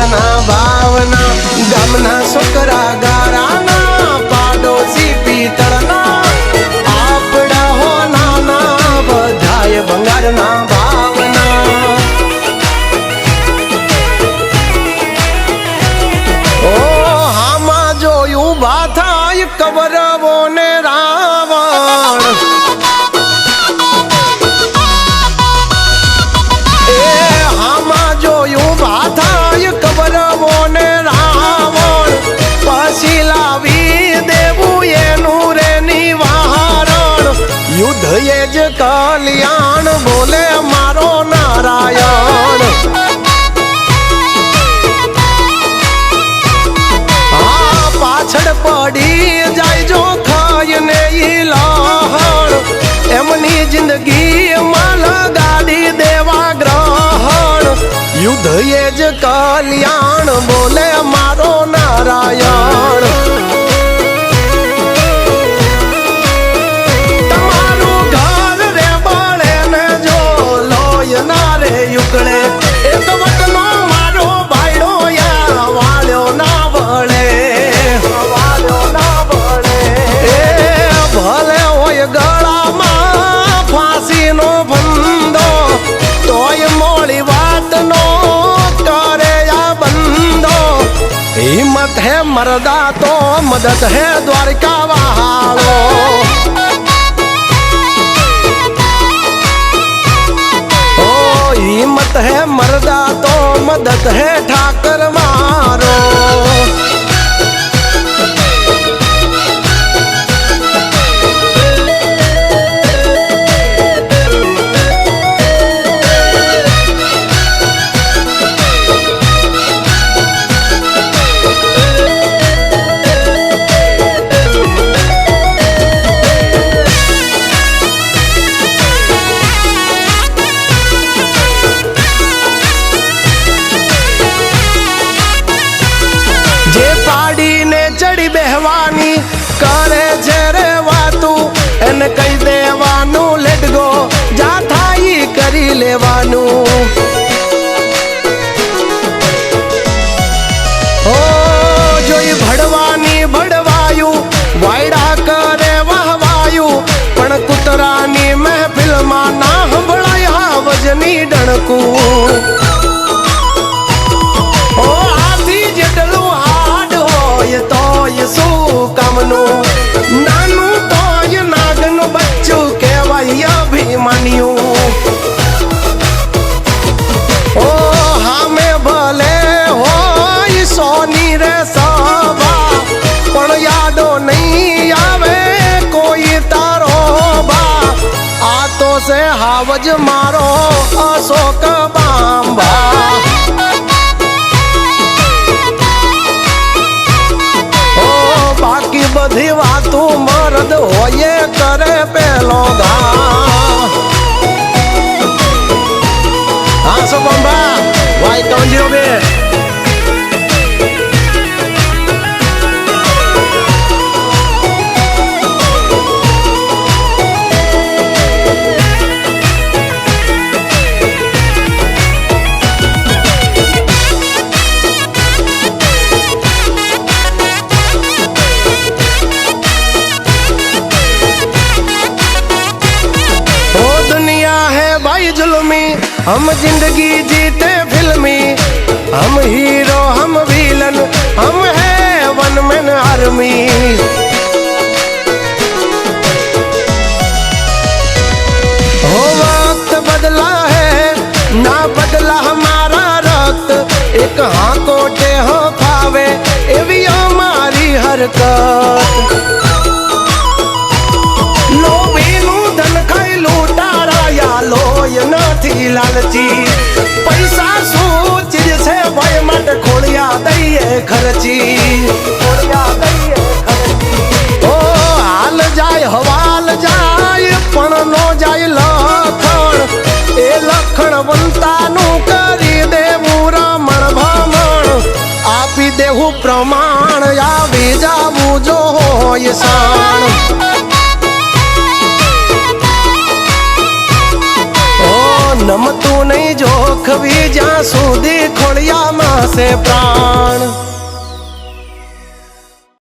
ભંગારના ભાવના ગામના છોકરા ગારાના પાડોશી પિત્તળના આપડા હો નાના બધાય ભંગારના ભાવના ઓ હામાં જોયું ભા થાય કબરવો ને રાવણ યુદ્ધ એ જ કલ્યાણ બોલે મારો નારાયણ હા પાછળ પડી જાય જો ખાઈને ઈ લહણ એમની જિંદગી માં લગાડી દેવા ગ્રહણ યુદ્ધ એ જ કલ્યાણ બોલે મારો નારાયણ યુકળે એક વટનો મારો ભાઈડો યા વાળ્યો ના વળે એ ભલે હોય ગળામાં ફાંસીનો ફંદો તોય મોડી વાતનો કરે આ બંધો હિંમત હે મરદા તો મદદ હે દ્વારકા વાળો हिम्मत है मर्दा तो मदद है ठाकर मारो ચડી બેહવાની કરે છે રે વાતું એને કહી દેવાનું લેટ ગો જા થાય કરી લેવાનું ઓ જોઈ ભડવાની ભડવાયું વાયડા કરે વહવાયું પણ કૂતરાની મહેફિલમાં ના સંભળાયા વજની ડણકું ઓ આથી જેટલું તોય શું કામનું નાનું તોય નાગનું બચ્ચું કહેવાય અભિમાન્યું ઓ હામે ભલે હોય સોની રે સભા પણ યાદો નહીં આવે કોઈ તારો બા આ તો છે હાવજ મારો અશોક બાંબા બાકી બધી વાતું મરદ હોય કરે પેલો ઘા હા સો બંબા વાય 302 हम जिंदगी जीते फिल्मी हम हीरो हम विलन हम है वन मैन आर्मी हो वक्त बदला है ना बदला हमारा रक्त एक हाँ कोटे हो खावे एवी हमारी हरकत धन खाई लूटारा या लोय નથી લાલચી પૈસા શું ચીજ છે ભાઈ માટે ખોળિયા દઈએ ખર્ચી ઓ હાલ જાય હવાલ જાય પણ નો જાય લખણ એ લખણ વંતાનું કરી દેવું રમણ ભમણ આપી દેવું પ્રમાણ આવી જાવું જો હોય સાણ નમતું નહીં જોખવી જ્યાં સુધી ખોળિયામાં છે પ્રાણ.